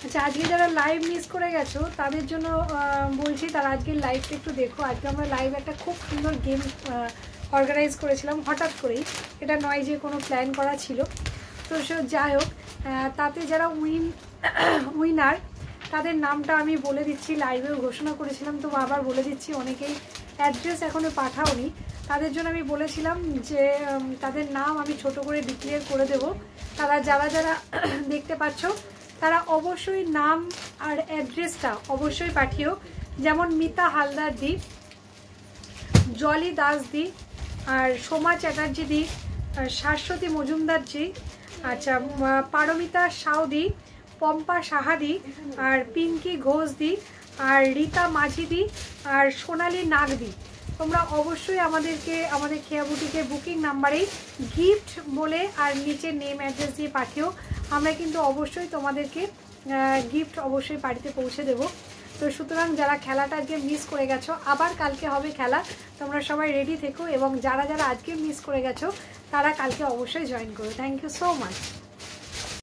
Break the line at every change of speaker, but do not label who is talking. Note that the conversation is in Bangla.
আচ্ছা, আজকে যারা লাইভ মিস করে গেছো তাদের জন্য বলছি, তারা আজকের লাইভটা একটু দেখো। আজকে আমরা লাইভ একটা খুব সুন্দর গেম অর্গানাইজ করেছিলাম হঠাৎ করেই, এটা নয় যে কোনো প্ল্যান করা ছিল। তো যাই হোক, তাতে যারা উইনার তাদের নামটা আমি বলে দিচ্ছি, লাইভেও ঘোষণা করেছিলাম, তো আবার বলে দিচ্ছি। অনেকেই অ্যাড্রেস এখনও পাঠাওনি, তাদের জন্য আমি বলেছিলাম যে তাদের নাম আমি ছোট করে ডিক্লেয়ার করে দেব। তারা যারা যারা দেখতে পাচ্ছ তারা অবশ্যই নাম আর অ্যাড্রেসটা অবশ্যই পাঠিও। যেমন মিতা হালদার দি, জলি দাস দি, আর সোমা চ্যাটার্জি দি, শাশ্বতী মজুমদার জি, আচ্ছা পারমিতা সাউদি, পম্পা সাহাদি, আর পিঙ্কি ঘোষ দি, আর রীতা মাঝি দি, আর সোনালী নাগ দি। তোমরা অবশ্যই আমাদেরকে আমাদের খেয়া বুটিকের বুকিং নাম্বারেই গিফট বলে আর নিচে নেম অ্যাড্রেস দিয়ে পাঠিও। আমরা কিন্তু অবশ্যই তোমাদেরকে গিফট অবশ্যই বাড়িতে পৌঁছে দেব। তো সুতরাং যারা খেলাটা আজকে মিস করে গেছো, আবার কালকে হবে খেলা, তোমরা সবাই রেডি থেকো, এবং যারা যারা আজকে মিস করে গেছো তারা কালকে অবশ্যই জয়েন করো। Thank you so much.